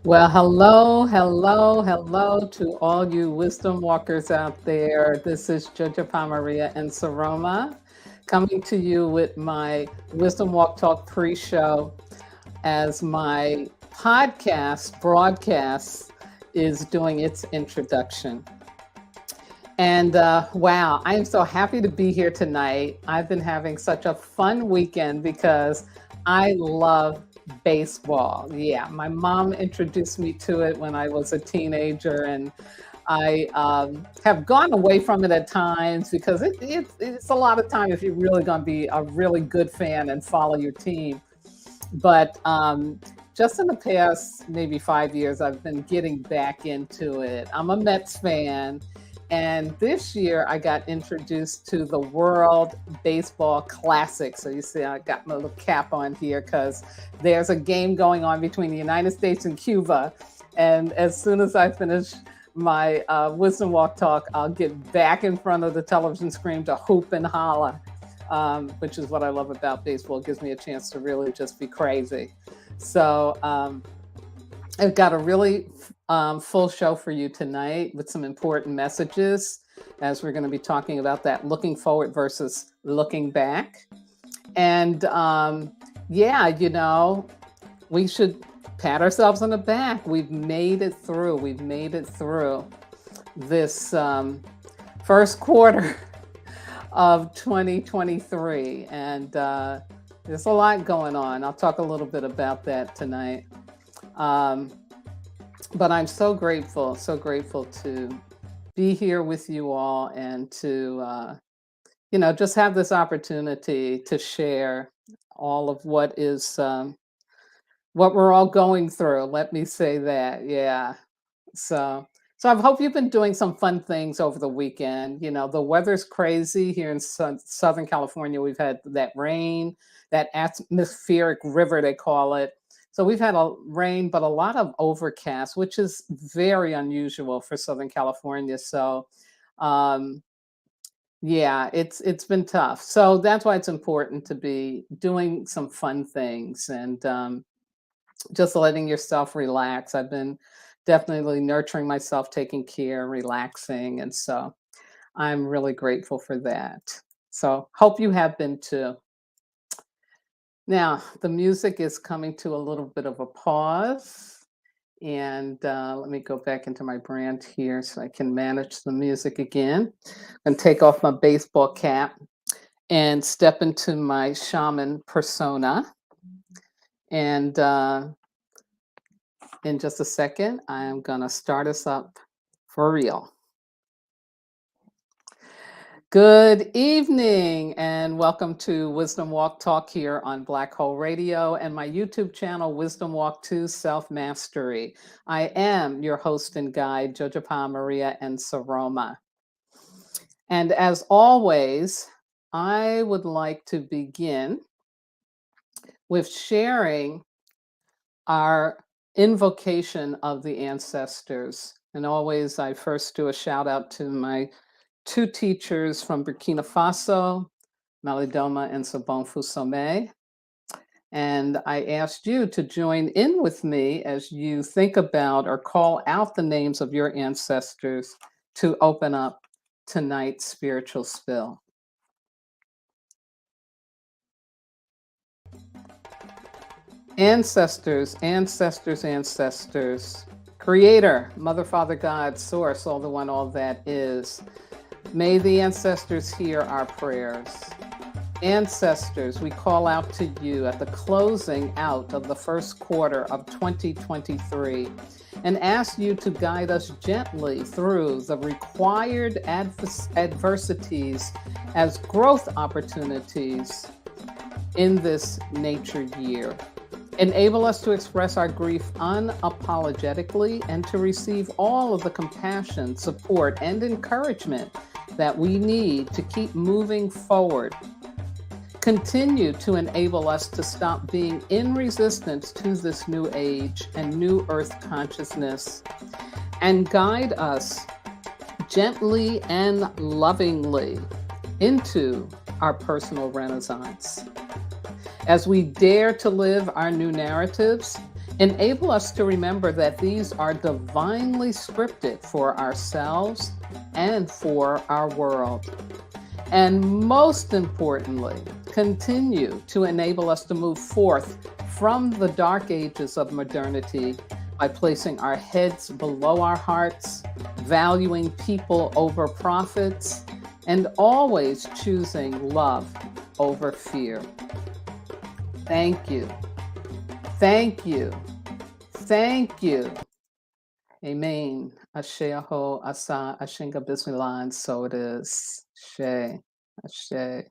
Well, hello to all you wisdom walkers out there. This is Jojo Maria and Saroma coming to you with my Wisdom Walk Talk pre-show as my podcast broadcast is doing its introduction. And wow, I am so happy to be here tonight. I've been having such a fun weekend because I love baseball. Yeah, my mom introduced me to it when I was a teenager, and I have gone away from it at times because it's a lot of time if you're really going to be a really good fan and follow your team. But just in the past maybe 5 years, I've been getting back into it. I'm a Mets fan. And this year I got introduced to the World Baseball Classic. So you see, I got my little cap on here because there's a game going on between the United States and Cuba. And as soon as I finish my Wisdom Walk talk, I'll get back in front of the television screen to hoop and holler, which is what I love about baseball. It gives me a chance to really just be crazy. So I've got a really full show for you tonight with some important messages as we're going to be talking about that looking forward versus looking back. And yeah, you know, we should pat ourselves on the back. We've made it through. We've made it through this first quarter of 2023. And there's a lot going on. I'll talk a little bit about that tonight. But I'm so grateful to be here with you all and to, you know, just have this opportunity to share all of what is, what we're all going through. Let me say that. Yeah. So I hope you've been doing some fun things over the weekend. You know, the weather's crazy here in Southern California. We've had that rain, that atmospheric river, they call it. So we've had a rain, but a lot of overcast, which is very unusual for Southern California. So, yeah, it's been tough. So that's why it's important to be doing some fun things and just letting yourself relax. I've been definitely nurturing myself, taking care, relaxing, and so I'm really grateful for that. So hope you have been too. Now, the music is coming to a little bit of a pause. And let me go back into my brand here so I can manage the music again. And take off my baseball cap and step into my shaman persona. And in just a second, I am going to start us up for real. Good evening and welcome to Wisdom Walk Talk here on Black Hole Radio and my YouTube channel, Wisdom Walk 2 Self-Mastery. I am your host and guide, Jojo Maria and Saroma. And as always, I would like to begin with sharing our invocation of the ancestors. And always, I first do a shout out to my two teachers from Burkina Faso, Malidoma and Sobonfu Some. And I asked you to join in with me as you think about or call out the names of your ancestors to open up tonight's spiritual spill. Ancestors, ancestors, ancestors. Creator, Mother, Father, God, Source, all the one, all that is. May the ancestors hear our prayers. Ancestors, we call out to you at the closing out of the first quarter of 2023 and ask you to guide us gently through the required adversities as growth opportunities in this nature year. Enable us to express our grief unapologetically and to receive all of the compassion, support, and encouragement that we need to keep moving forward. Continue to enable us to stop being in resistance to this new age and new earth consciousness, and guide us gently and lovingly into our personal renaissance. As we dare to live our new narratives Enable us to remember that these are divinely scripted for ourselves and for our world. And most importantly, continue to enable us to move forth from the dark ages of modernity by placing our heads below our hearts, valuing people over profits, and always choosing love over fear. Thank you. Thank you. Thank you. Amen. Asheho asa ashinga bismillah, and so it is. Ashe. Ashe.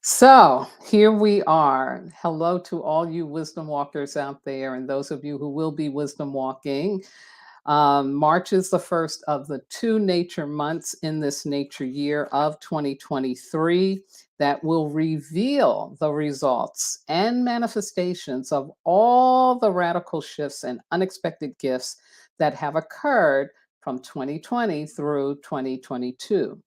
So here we are. Hello to all you wisdom walkers out there, and those of you who will be wisdom walking. March is the first of the 2 nature months in this nature year of 2023 that will reveal the results and manifestations of all the radical shifts and unexpected gifts that have occurred from 2020 through 2022.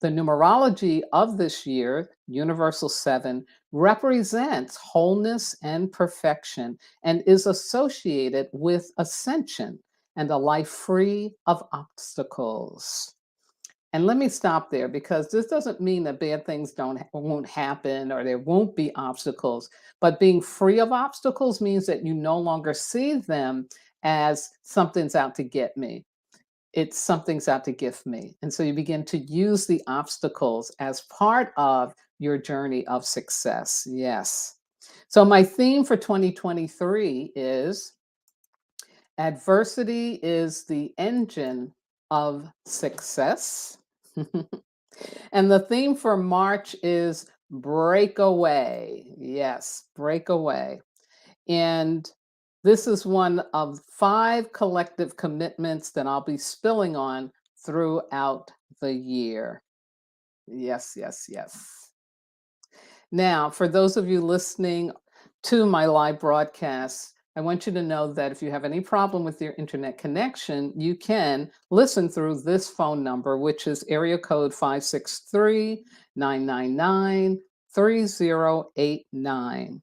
The numerology of this year, Universal 7, represents wholeness and perfection and is associated with ascension and a life free of obstacles. And let me stop there because this doesn't mean that bad things won't happen or there won't be obstacles, but being free of obstacles means that you no longer see them as something's out to get me. It's something's out to gift me. And so you begin to use the obstacles as part of your journey of success. Yes. So my theme for 2023 is adversity is the engine of success. And the theme for March is breakaway. Yes, breakaway. And this is one of 5 collective commitments that I'll be spilling on throughout the year. Yes, yes, yes. Now, for those of you listening to my live broadcast, I want you to know that if you have any problem with your internet connection, you can listen through this phone number, which is area code 563-999-3089.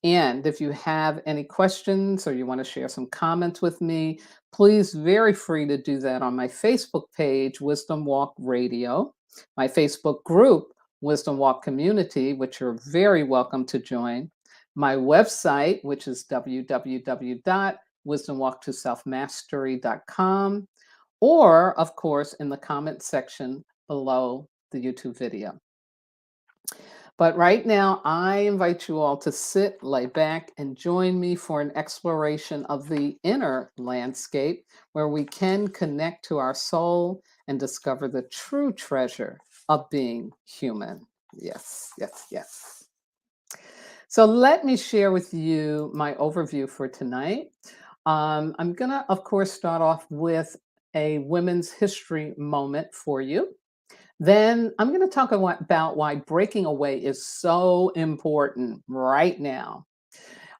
And if you have any questions or you want to share some comments with me, please very free to do that on my Facebook page, Wisdom Walk Radio, my Facebook group, Wisdom Walk Community, which you're very welcome to join, my website, which is www.wisdomwalktoselfmastery.com, or of course, in the comment section below the YouTube video. But right now, I invite you all to sit, lay back, and join me for an exploration of the inner landscape where we can connect to our soul and discover the true treasure of being human. Yes, yes, yes. So let me share with you my overview for tonight. I'm going to, of course, start off with a women's history moment for you. Then I'm going to talk about why breaking away is so important right now.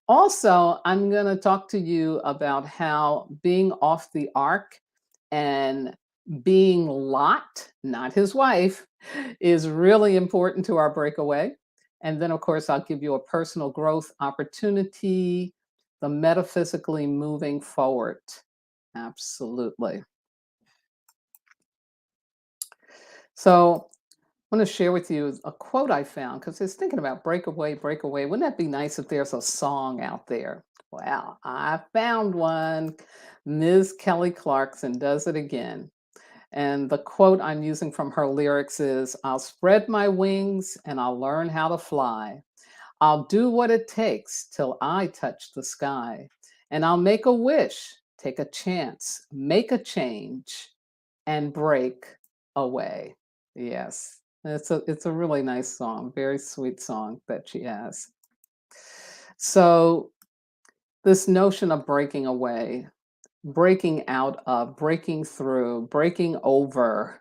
Also, I'm going to talk to you about how being off the ark and being Lot, not his wife, is really important to our breakaway. And then, of course, I'll give you a personal growth opportunity, the metaphysically moving forward. Absolutely. So I want to share with you a quote I found because I was thinking about breakaway, breakaway. Wouldn't that be nice if there's a song out there? Well, I found one. Ms. Kelly Clarkson does it again. And the quote I'm using from her lyrics is, I'll spread my wings and I'll learn how to fly. I'll do what it takes till I touch the sky. And I'll make a wish, take a chance, make a change, and break away. Yes. It's a really nice song, very sweet song that she has. So this notion of breaking away, breaking out of, breaking through, breaking over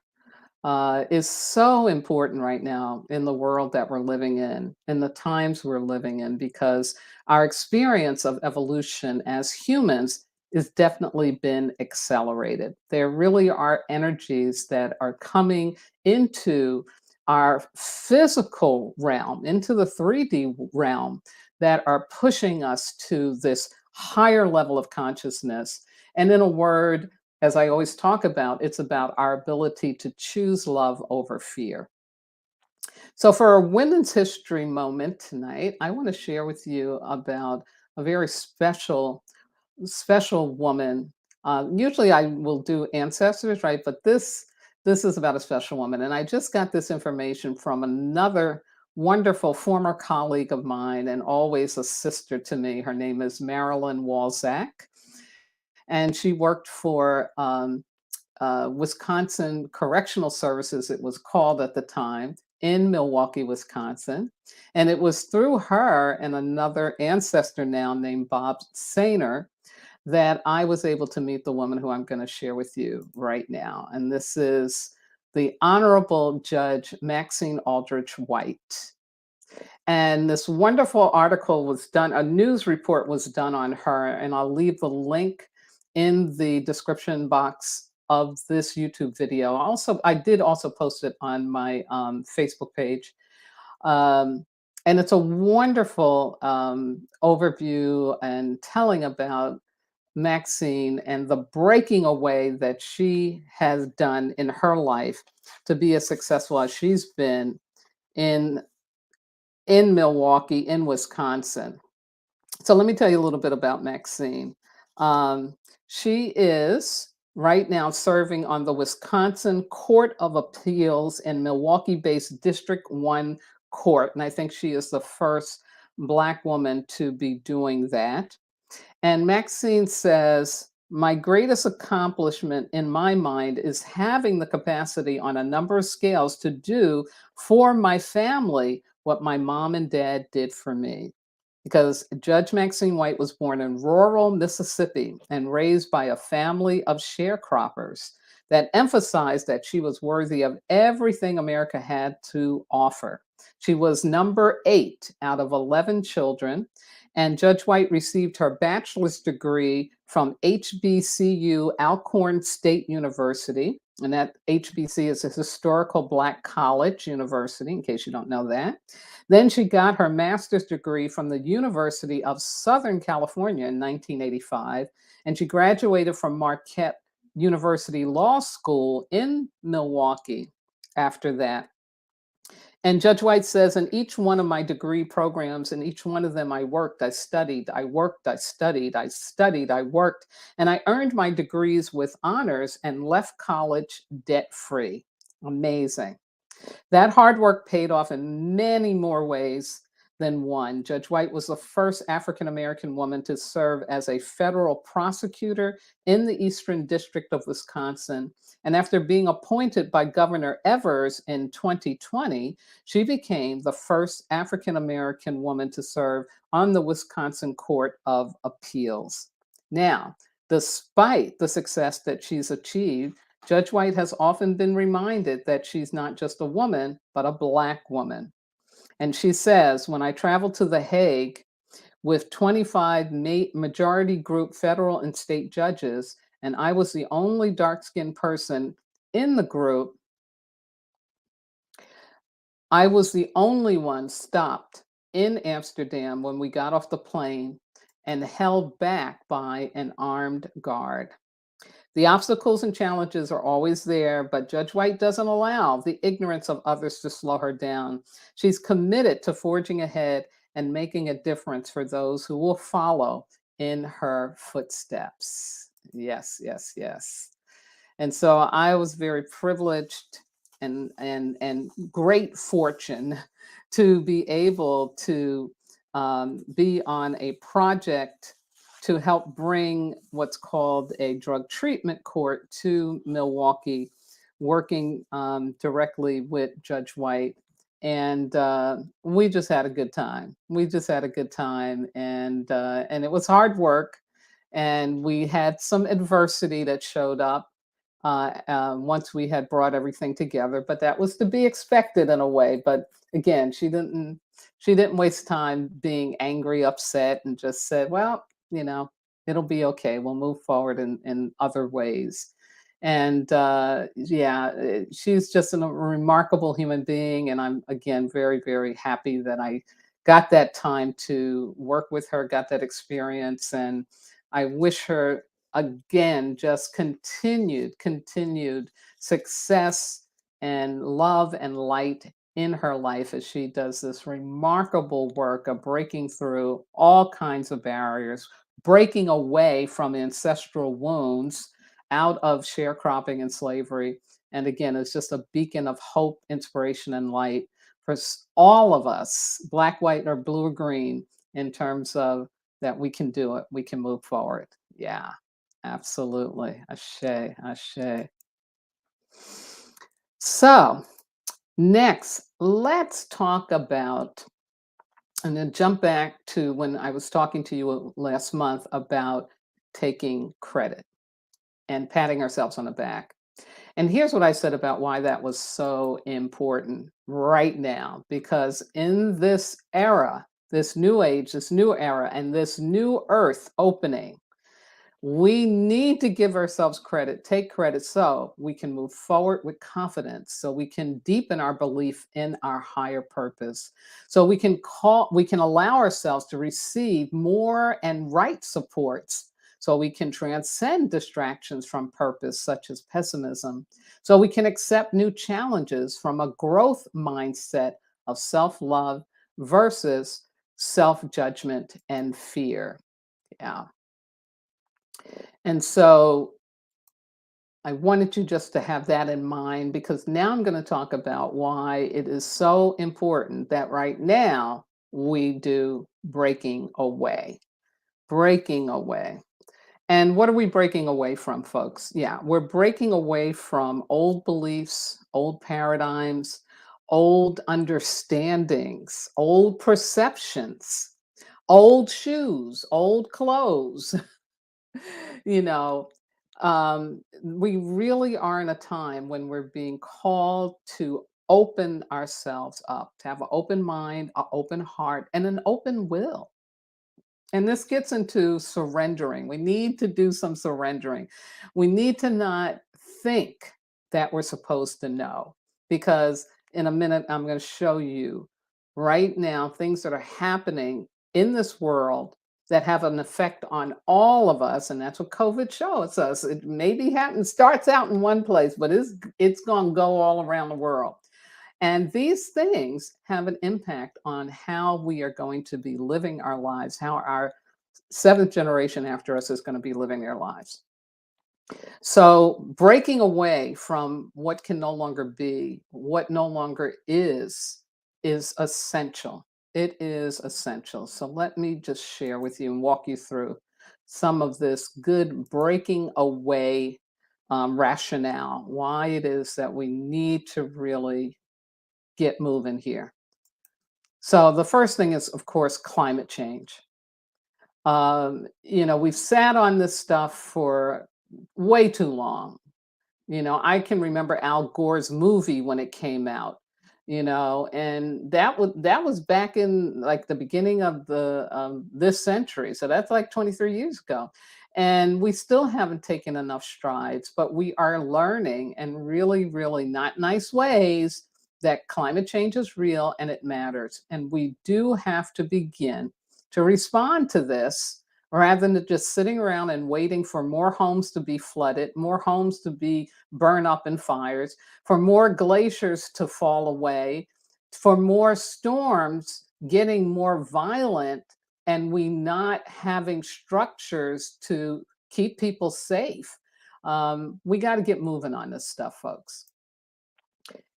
is so important right now in the world that we're living in the times we're living in, because our experience of evolution as humans has definitely been accelerated. There really are energies that are coming into our physical realm, into the 3D realm, that are pushing us to this higher level of consciousness. And in a word, as I always talk about, it's about our ability to choose love over fear. So, for a Women's History moment tonight, I want to share with you about a very special woman. Usually, I will do ancestors, right? But this is about a special woman, and I just got this information from another wonderful former colleague of mine, and always a sister to me. Her name is Marilyn Walzak, and she worked for Wisconsin Correctional Services, it was called at the time, in Milwaukee, Wisconsin. And it was through her and another ancestor now named Bob Sainer that I was able to meet the woman who I'm going to share with you right now. And this is the Honorable Judge Maxine Aldrich White. And this wonderful article was done, a news report was done on her, and I'll leave the link in the description box of this YouTube video. Also, I did also post it on my Facebook page. Um, and it's a wonderful overview and telling about Maxine and the breaking away that she has done in her life to be as successful as she's been in Milwaukee, in Wisconsin. So let me tell you a little bit about Maxine. Um, she is right now serving on the Wisconsin Court of Appeals in Milwaukee-based District 1 Court, and I think she is the first Black woman to be doing that. And Maxine says, my greatest accomplishment in my mind is having the capacity on a number of scales to do for my family what my mom and dad did for me. Because Judge Maxine White was born in rural Mississippi and raised by a family of sharecroppers that emphasized that she was worthy of everything America had to offer. She was number 8 out of 11 children, and Judge White received her bachelor's degree from HBCU Alcorn State University. And that HBC is a historical Black college university, in case you don't know that. Then she got her master's degree from the University of Southern California in 1985, and she graduated from Marquette University Law School in Milwaukee after that. And Judge White says, in each one of my degree programs, in each one of them, I worked, I studied, I worked, I studied, I studied, I worked, and I earned my degrees with honors and left college debt-free. Amazing. That hard work paid off in many more ways than one. Judge White was the first African American woman to serve as a federal prosecutor in the Eastern District of Wisconsin. And after being appointed by Governor Evers in 2020, she became the first African American woman to serve on the Wisconsin Court of Appeals. Now, despite the success that she's achieved, Judge White has often been reminded that she's not just a woman, but a Black woman. And she says, when I traveled to The Hague with 25 majority group federal and state judges, and I was the only dark-skinned person in the group, I was the only one stopped in Amsterdam when we got off the plane and held back by an armed guard. The obstacles and challenges are always there, but Judge White doesn't allow the ignorance of others to slow her down. She's committed to forging ahead and making a difference for those who will follow in her footsteps. Yes, yes, yes. And so I was very privileged and great fortune to be able to be on a project to help bring what's called a drug treatment court to Milwaukee, working directly with Judge White. And we just had a good time. We just had a good time, and it was hard work, and we had some adversity that showed up once we had brought everything together. But that was to be expected in a way. But again, she didn't waste time being angry, upset, and just said, well, it'll be okay. We'll move forward in other ways. And yeah, she's just a remarkable human being. And I'm, again, very, very happy that I got that time to work with her, got that experience. And I wish her, again, just continued success and love and light in her life as she does this remarkable work of breaking through all kinds of barriers, breaking away from ancestral wounds out of sharecropping and slavery. And again, it's just a beacon of hope, inspiration, and light for all of us, black, white, or blue or green, in terms of that we can do it, we can move forward. Yeah, absolutely. Ashe, ashe. So, next, let's talk about, and then jump back to when I was talking to you last month about taking credit and patting ourselves on the back. And here's what I said about why that was so important right now, because in this era, this new age, this new era, and this new earth opening, we need to give ourselves credit, take credit so we can move forward with confidence, so we can deepen our belief in our higher purpose, so we can allow ourselves to receive more and right supports, so we can transcend distractions from purpose such as pessimism, so we can accept new challenges from a growth mindset of self-love versus self-judgment and fear. Yeah. And so I wanted you just to have that in mind, because now I'm going to talk about why it is so important that right now we do breaking away. Breaking away. And what are we breaking away from, folks? Yeah, we're breaking away from old beliefs, old paradigms, old understandings, old perceptions, old shoes, old clothes. you know, we really are in a time when we're being called to open ourselves up, to have an open mind, an open heart, and an open will. And this gets into surrendering. We need to do some surrendering. We need to not think that we're supposed to know, because in a minute, I'm going to show you right now things that are happening in this world that have an effect on all of us. And that's what COVID shows us. It maybe happens, starts out in one place, but it's going to go all around the world. And these things have an impact on how we are going to be living our lives, how our seventh generation after us is going to be living their lives. So, breaking away from what can no longer be, what no longer is essential. It is essential. So, let me just share with you and walk you through some of this good breaking away rationale, why it is that we need to really get moving here. So, the first thing is, of course, climate change. We've sat on this stuff for way too long. I can remember Al Gore's movie when it came out, and that was back in like the beginning of the this century. So that's like 23 years ago. And we still haven't taken enough strides, but we are learning in really, really not nice ways that climate change is real and it matters. And we do have to begin to respond to this, rather than just sitting around and waiting for more homes to be flooded, more homes to be burned up in fires, for more glaciers to fall away, for more storms getting more violent, and we not having structures to keep people safe. We got to get moving on this stuff, folks.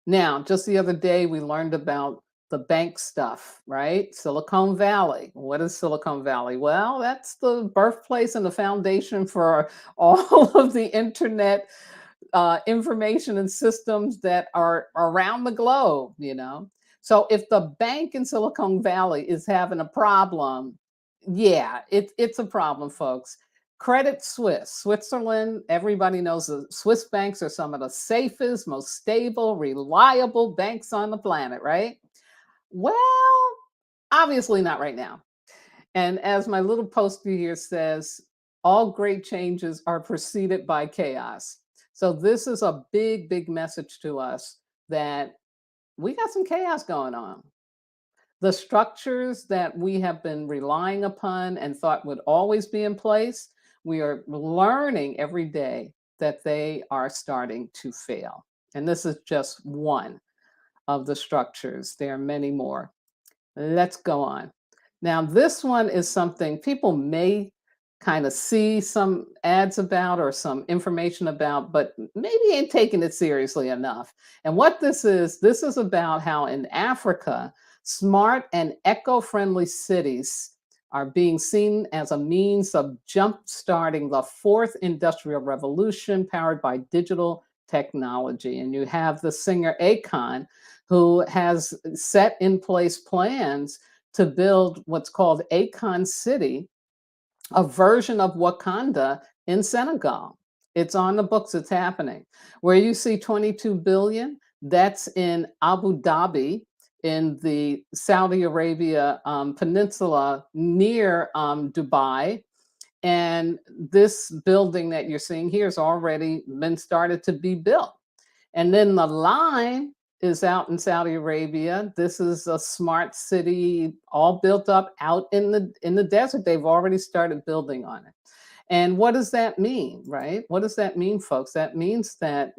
Now, just the other day, we learned about the bank stuff, right? Silicon Valley. What is Silicon Valley? Well, that's the birthplace and the foundation for all of the internet information and systems that are around the globe. So if the bank in Silicon Valley is having a problem, yeah, it's a problem, folks. Credit Suisse, Switzerland, everybody knows the Swiss banks are some of the safest, most stable, reliable banks on the planet, right? Well, obviously not right now. And as my little poster here says, all great changes are preceded by chaos. So this is a big, big message to us that we got some chaos going on. The structures that we have been relying upon and thought would always be in place, we are learning every day that they are starting to fail. And this is just one of the structures. There are many more. Let's go on. Now, this one is something people may kind of see some ads about or some information about, but maybe ain't taking it seriously enough. And what this is about how in Africa, smart and eco friendly cities are being seen as a means of jump starting the fourth industrial revolution powered by digital technology. And you have the singer Akon, who has set in place plans to build what's called Akon City, a version of Wakanda in Senegal. It's on the books, it's happening. Where you see 22 billion, that's in Abu Dhabi, in the Saudi Arabia peninsula near Dubai. And this building that you're seeing here has already been started to be built. And then the line is out in Saudi Arabia. This is a smart city all built up out in the desert. They've already started building on it. And what does that mean, right? What does that mean, folks? That means that,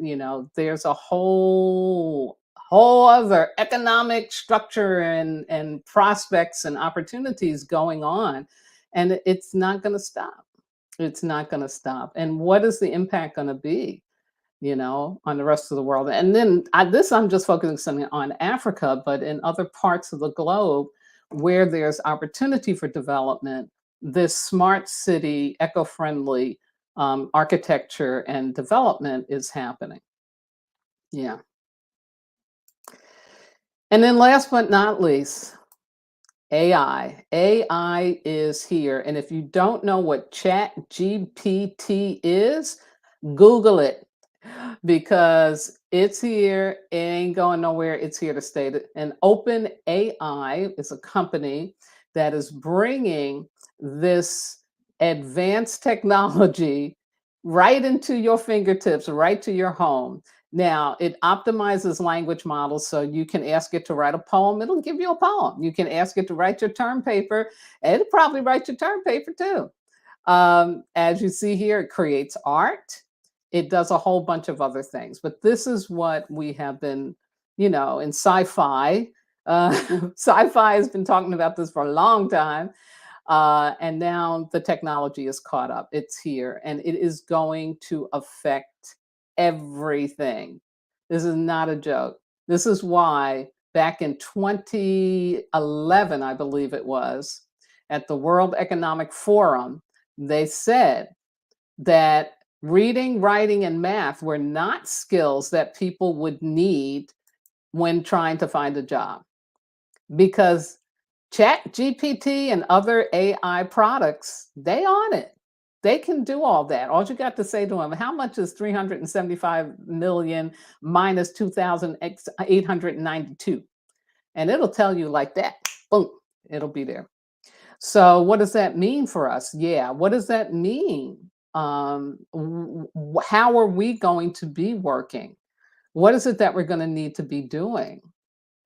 there's a whole other economic structure and prospects and opportunities going on, and it's not going to stop. It's not going to stop. And what is the impact going to be, on the rest of the world? And then I'm just focusing on Africa, but in other parts of the globe where there's opportunity for development, this smart city, eco-friendly architecture and development is happening. Yeah. And then last but not least, AI. AI is here. And if you don't know what ChatGPT is, Google it, because it's here. It ain't going nowhere. It's here to stay. And Open AI is a company that is bringing this advanced technology right into your fingertips, right to your home. Now, it optimizes language models, so you can ask it to write a poem, it'll give you a poem. You can ask it to write your term paper, it'll probably write your term paper too. As you see here, it creates art. It does a whole bunch of other things. But this is what we have been, in sci-fi. Sci-fi has been talking about this for a long time. And now the technology is caught up. It's here, and it is going to affect everything. This is not a joke. This is why back in 2011, I believe it was, at the World Economic Forum, they said that reading, writing, and math were not skills that people would need when trying to find a job, because Chat GPT and other AI products, they on it. They can do all that. All you got to say to them, how much is 375 million minus 2,892? And it'll tell you like that. Boom, it'll be there. So what does that mean for us? Yeah, what does that mean? How are we going to be working? What is it that we're going to need to be doing?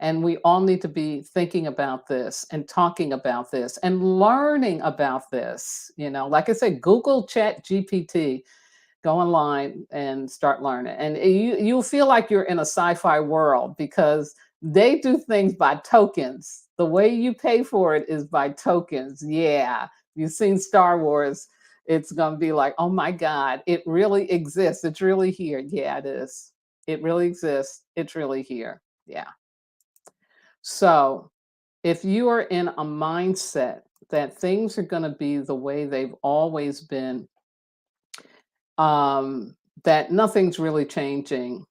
And we all need to be thinking about this and talking about this and learning about this. Like I said, Google Chat GPT, go online and start learning. And you'll feel like you're in a sci-fi world, because they do things by tokens. The way you pay for it is by tokens. Yeah. You've seen Star Wars. It's going to be like, oh my God, it really exists. It's really here. Yeah, it is. It really exists. It's really here. Yeah. So if you are in a mindset that things are going to be the way they've always been, that nothing's really changing,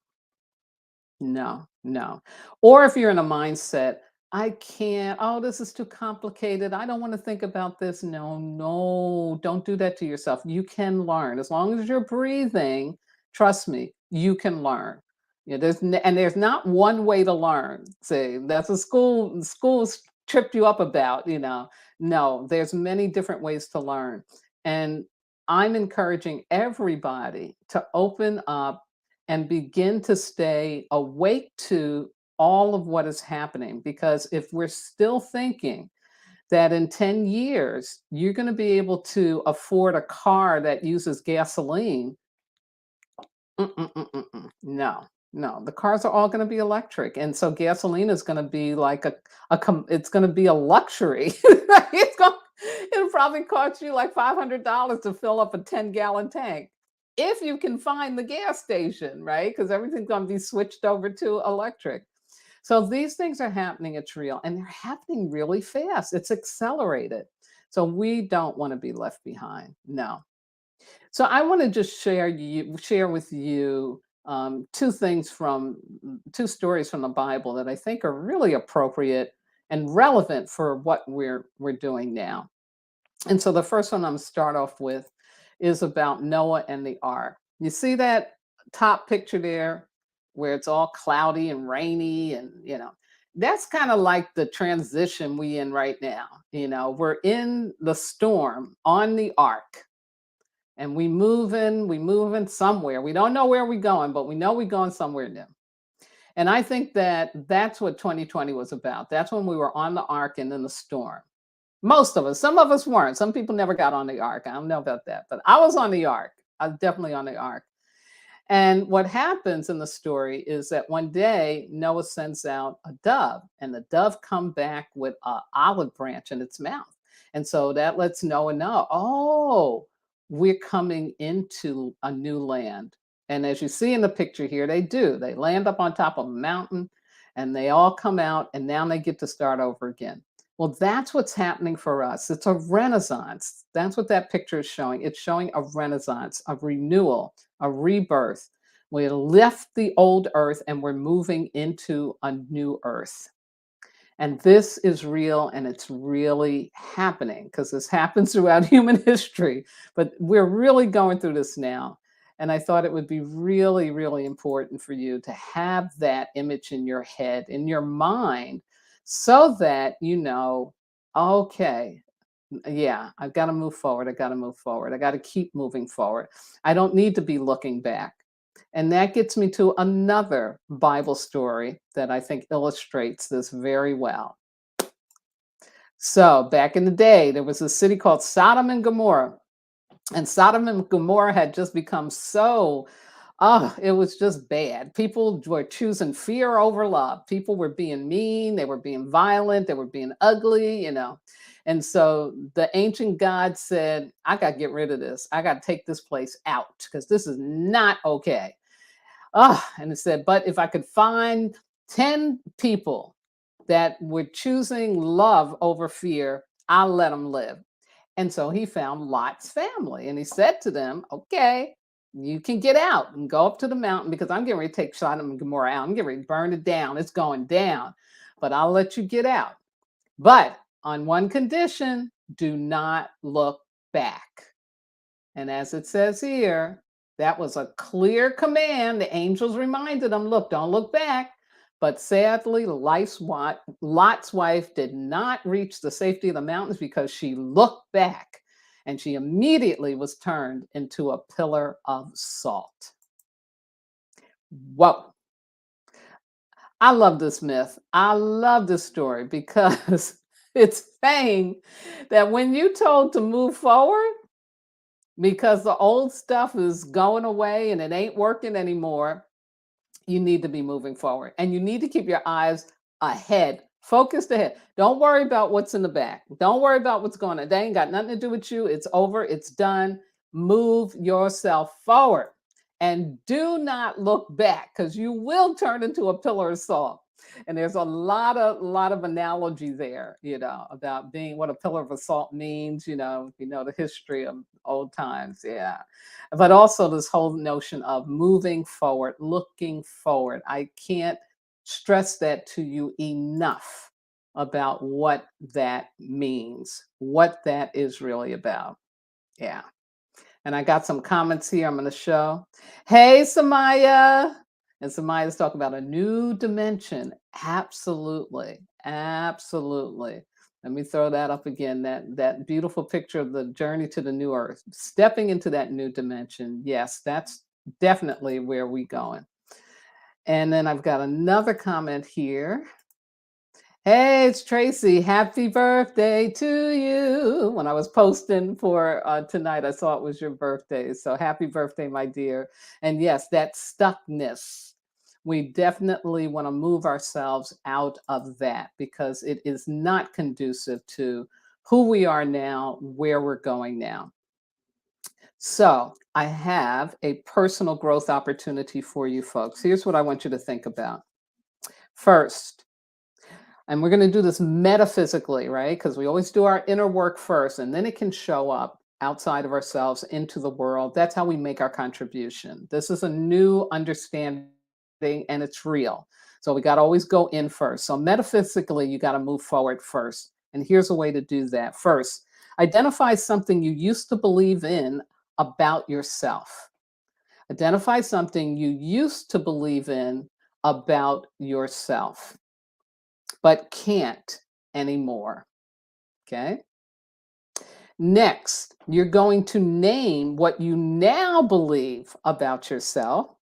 no, no. Or if you're in a mindset, I can't, oh, this is too complicated, I don't want to think about this. No, no, don't do that to yourself. You can learn. As long as you're breathing, trust me, you can learn. There's not one way to learn. See, that's a schools tripped you up about, No, there's many different ways to learn. And I'm encouraging everybody to open up and begin to stay awake to all of what is happening. Because if we're still thinking that in 10 years you're going to be able to afford a car that uses gasoline, no, no, the cars are all going to be electric, and so gasoline is going to be like it's going to be a luxury. it's going It'll probably cost you like $500 to fill up a 10-gallon tank, if you can find the gas station, right? Because everything's going to be switched over to electric. So these things are happening. It's real, and they're happening really fast. It's accelerated. So we don't want to be left behind. No. So I want to just share with you two stories from the Bible that I think are really appropriate and relevant for what we're doing now. And so the first one I'm gonna start off with is about Noah and the ark. You see that top picture there where it's all cloudy and rainy, and that's kind of like the transition we in right now. We're in the storm on the ark, and we moving somewhere. We don't know where we're going, but we know we're going somewhere new. And I think that that's what 2020 was about. That's when we were on the ark and in the storm. Most of us. Some of us weren't. Some people never got on the ark. I don't know about that, but I was on the ark. I was definitely on the ark. And what happens in the story is that one day Noah sends out a dove, and the dove come back with an olive branch in its mouth. And so that lets Noah know, oh, we're coming into a new land. And as you see in the picture here, they do. They land up on top of a mountain, and they all come out, and now they get to start over again. Well, that's what's happening for us. It's a renaissance. That's what that picture is showing. It's showing a renaissance, a renewal, a rebirth. We left the old earth and we're moving into a new earth. And this is real, and it's really happening because this happens throughout human history. But we're really going through this now. And I thought it would be really, really important for you to have that image in your head, in your mind, so that okay, yeah, I've got to move forward. I got to move forward. I got to keep moving forward. I don't need to be looking back. And that gets me to another Bible story that I think illustrates this very well. So, back in the day, there was a city called Sodom and Gomorrah. And Sodom and Gomorrah had just become so, it was just bad. People were choosing fear over love. People were being mean, they were being violent, they were being ugly. And so the ancient God said, I got to get rid of this. I got to take this place out because this is not okay. And it said, but if I could find 10 people that were choosing love over fear, I'll let them live. And so he found Lot's family, and he said to them, okay, you can get out and go up to the mountain because I'm getting ready to take Sodom and Gomorrah out. I'm getting ready to burn it down. It's going down, but I'll let you get out. But on one condition, do not look back. And as it says here, that was a clear command. The angels reminded them, look, don't look back. But sadly, Lot's wife did not reach the safety of the mountains because she looked back, and she immediately was turned into a pillar of salt. Whoa. I love this myth. I love this story because it's saying that when you're told to move forward, because the old stuff is going away and it ain't working anymore, you need to be moving forward, and you need to keep your eyes ahead, focused ahead. Don't worry about what's in the back. Don't worry about what's going on. They ain't got nothing to do with you. It's over. It's done. Move yourself forward, and do not look back, because you will turn into a pillar of salt. And there's a lot of analogy there, about being what a pillar of salt means. The history of old times, yeah. But also this whole notion of moving forward, looking forward. I can't stress that to you enough about what that means, what that is really about. Yeah. And I got some comments here I'm going to show. Hey, Samaya. And Samaya's talking about a new dimension. Absolutely. Absolutely. Let me throw that up again. That beautiful picture of the journey to the new earth, stepping into that new dimension. Yes, that's definitely where we going. And then I've got another comment here. Hey, it's Tracy. Happy birthday to you. When I was posting for tonight, I saw it was your birthday. So happy birthday, my dear. And yes, that stuckness. We definitely want to move ourselves out of that because it is not conducive to who we are now, where we're going now. So I have a personal growth opportunity for you folks. Here's what I want you to think about. First, and we're going to do this metaphysically, right? Because we always do our inner work first, and then it can show up outside of ourselves into the world. That's how we make our contribution. This is a new understanding, and it's real. So we got to always go in first. So metaphysically, you got to move forward first. And here's a way to do that. First, identify something you used to believe in about yourself. Identify something you used to believe in about yourself but can't anymore. Okay. Next, you're going to name what you now believe about yourself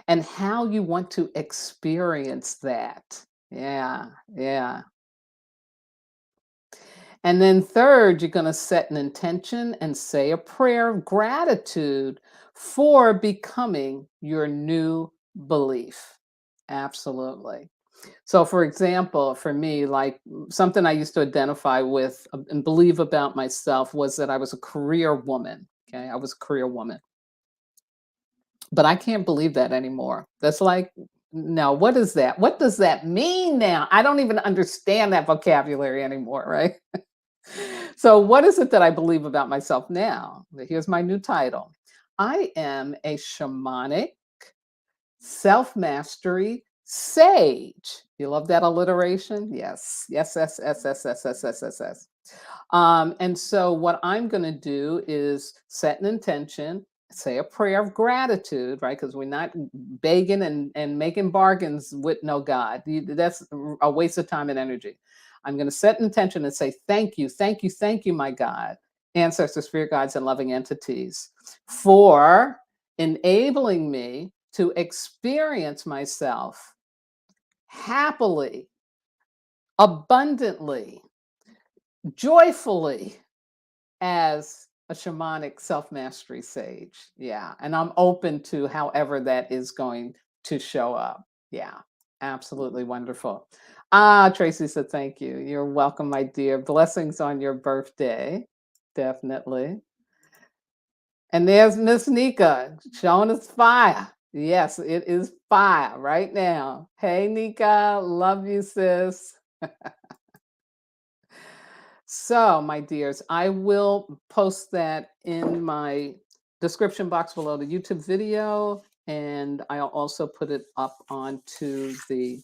and how you want to experience that. Yeah, yeah. And then third, you're going to set an intention and say a prayer of gratitude for becoming your new belief. Absolutely. So, for example, for me, like something I used to identify with and believe about myself was that I was a career woman. Okay. I was a career woman, but I can't believe that anymore. That's like, no, what is that? What does that mean now? I don't even understand that vocabulary anymore. Right. So, what is it that I believe about myself now? Here's my new title. I am a shamanic self mastery sage. You love that alliteration? Yes. Yes, yes, yes, yes, yes, yes, yes, yes, yes. And so, what I'm going to do is set an intention, say a prayer of gratitude, right? Because we're not begging and making bargains with no God. That's a waste of time and energy. I'm going to set an intention and say, thank you, thank you, thank you, my God, ancestors, spirit guides, and loving entities, for enabling me to experience myself happily, abundantly, joyfully as a shamanic self mastery sage. Yeah. And I'm open to however that is going to show up. Yeah. Absolutely wonderful. Ah, Tracy said, thank you. You're welcome, my dear. Blessings on your birthday. Definitely. And there's Miss Nika showing us fire. Yes, it is fire right now. Hey, Nika, love you, sis. So, my dears, I will post that in my description box below the YouTube video, and I'll also put it up onto the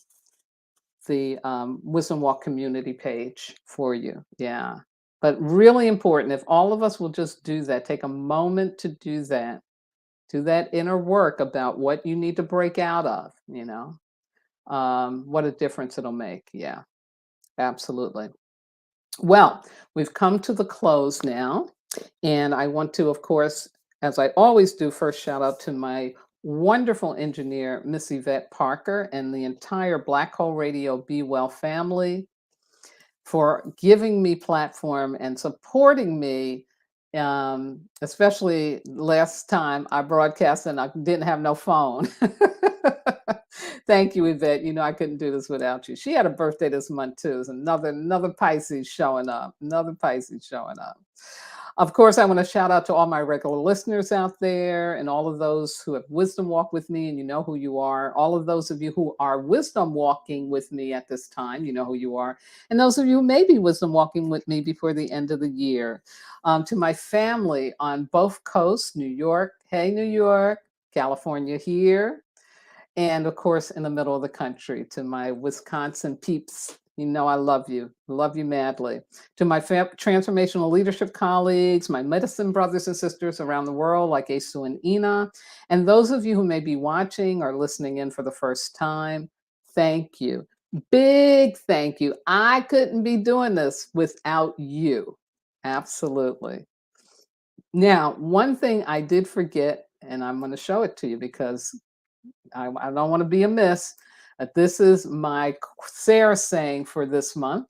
Wisdom Walk community page for you. Yeah. But really important, if all of us will just do that, take a moment to do that inner work about what you need to break out of, what a difference it'll make. Yeah, absolutely. Well, we've come to the close now. And I want to, of course, as I always do, first shout out to my wonderful engineer, Miss Yvette Parker, and the entire Black Hole Radio Be Well family for giving me platform and supporting me. Especially last time I broadcast and I didn't have no phone. Thank you, Yvette. You know I couldn't do this without you. She had a birthday this month too. It's another Pisces showing up. Another Pisces showing up. Of course, I want to shout out to all my regular listeners out there and all of those who have wisdom walk with me, and you know who you are. All of those of you who are wisdom walking with me at this time, you know who you are. And those of you who may be wisdom walking with me before the end of the year. To my family on both coasts, New York, hey, New York, California here, and of course, in the middle of the country, to my Wisconsin peeps. You know, I love you madly. To my transformational leadership colleagues, my medicine brothers and sisters around the world, like Asu and Ina, and those of you who may be watching or listening in for the first time, thank you. Big thank you. I couldn't be doing this without you. Absolutely. Now, one thing I did forget and I'm going to show it to you because I don't want to be amiss. This is my Sara saying for this month.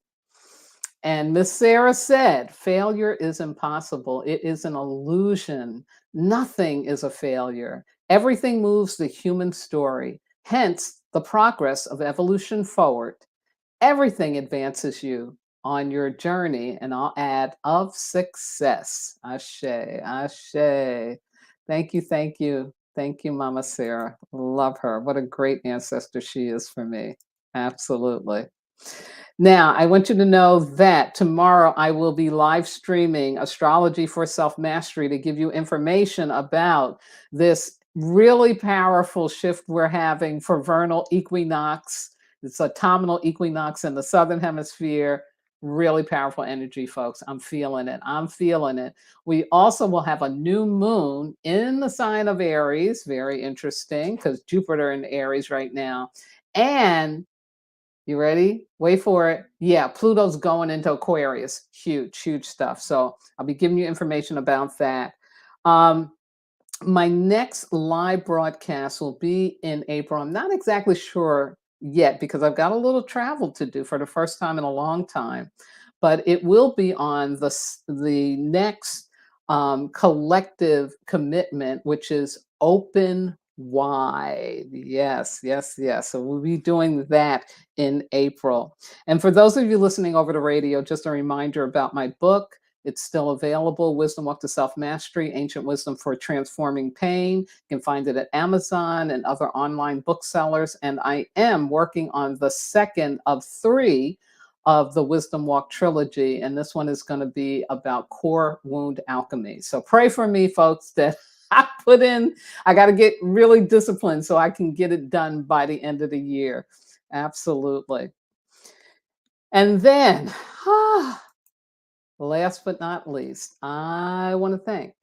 And Miss Sara said, failure is impossible. It is an illusion. Nothing is a failure. Everything moves the human story, hence the progress of evolution forward. Everything advances you on your journey, and I'll add of success. Ashe, ashe. Thank you, thank you. Thank you, Mama Sara. Love her. What a great ancestor she is for me. Absolutely. Now, I want you to know that tomorrow I will be live streaming Astrology for Self Mastery to give you information about this really powerful shift we're having for vernal equinox. It's autumnal equinox in the southern hemisphere. Really powerful energy, folks. I'm feeling it. I'm feeling it. We also will have a new moon in the sign of Aries. Very interesting because Jupiter in Aries right now. And you ready? Wait for it. Yeah, Pluto's going into Aquarius. Huge, huge stuff. So I'll be giving you information about that. Um, my next live broadcast will be in April. I'm not exactly sure yet because I've got a little travel to do for the first time in a long time, but it will be on the next collective commitment, which is open wide. Yes, yes, yes. So we'll be doing that in April. And for those of you listening over the radio, just a reminder about my book. It's still available, Wisdom Walk to Self-Mastery, Ancient Wisdom for Transforming Pain. You can find it at Amazon and other online booksellers. And I am working on the second of 3 of the Wisdom Walk trilogy. And this one is going to be about core wound alchemy. So pray for me, folks, that I got to get really disciplined so I can get it done by the end of the year. Absolutely. And then, last but not least, I want to thank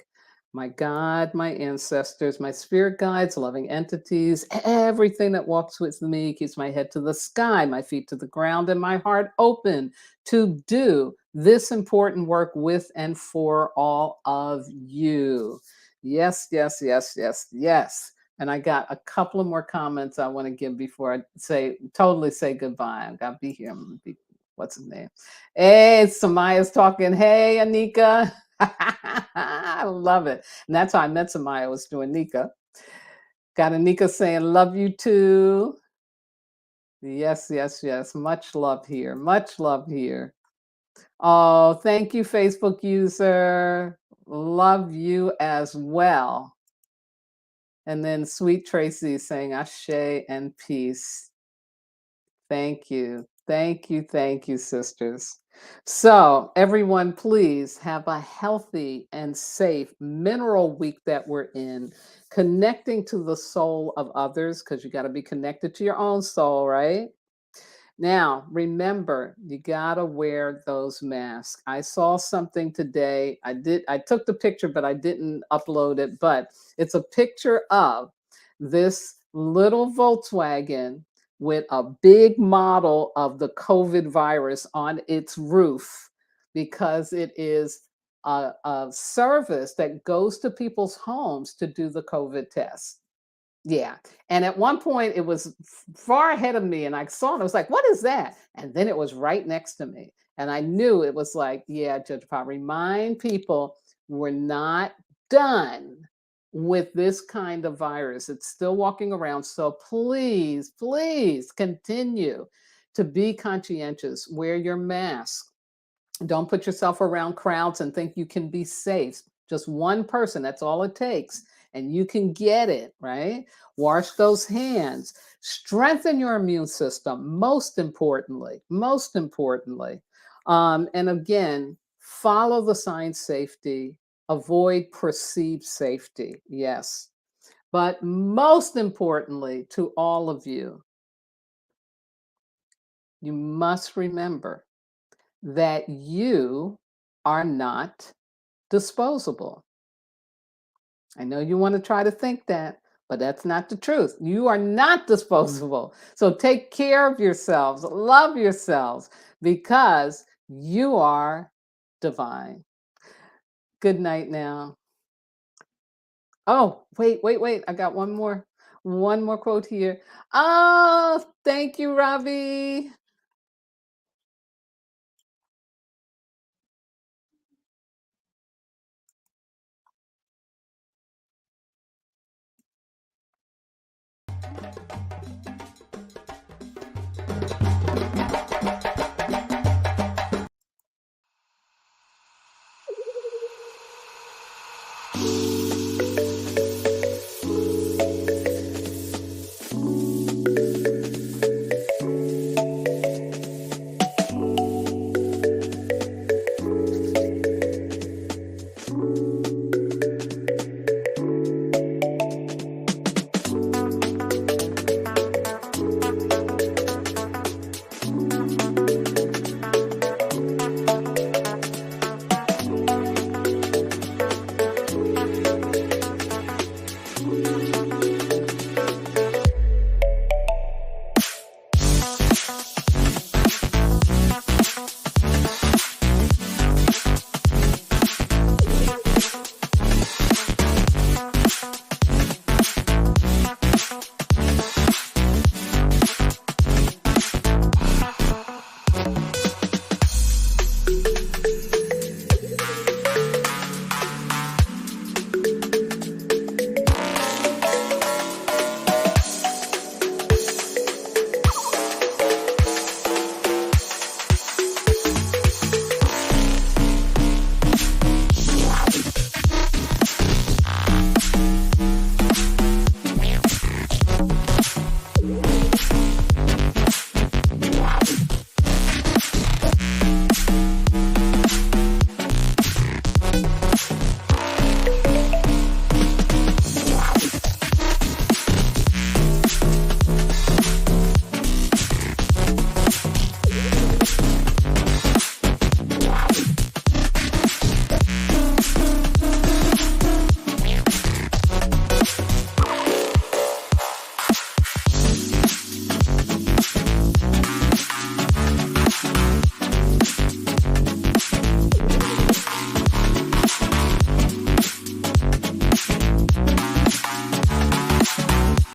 my God, my ancestors, my spirit guides, loving entities, everything that walks with me, keeps my head to the sky, my feet to the ground, and my heart open to do this important work with and for all of you. Yes, yes, yes, yes, yes. And I got a couple of more comments I want to give before I totally say goodbye. I got to be here. What's his name? Hey, Samaya's talking. Hey, Anika. I love it. And that's how I met Samaya, was doing Nika. Got Anika saying, love you too. Yes, yes, yes. Much love here. Much love here. Oh, thank you, Facebook user. Love you as well. And then Sweet Tracy saying, Ashe and peace. Thank you. Thank you. Thank you, sisters. So, everyone, please have a healthy and safe mineral week that we're in, connecting to the soul of others, because you got to be connected to your own soul, right? Now, remember, you got to wear those masks. I saw something today. I took the picture, but I didn't upload it. But it's a picture of this little Volkswagen with a big model of the COVID virus on its roof because it is a service that goes to people's homes to do the COVID test. Yeah. And at one point it was far ahead of me and I saw it. I was like, what is that? And then it was right next to me. And I knew it was like, yeah, Judge Pop, remind people we're not done with this kind of virus. It's still walking around. So please, please continue to be conscientious. Wear your mask. Don't put yourself around crowds and think you can be safe. Just one person, that's all it takes. And you can get it, right? Wash those hands. Strengthen your immune system, most importantly, most importantly. And again, follow the sign safety, avoid perceived safety. Yes. But most importantly, to all of you, you must remember that you are not disposable. I know you want to try to think that, but that's not the truth. You are not disposable. So take care of yourselves, love yourselves, because you are divine. Good night now. Oh, wait. I got one more. One more quote here. Oh, thank you, Robbie.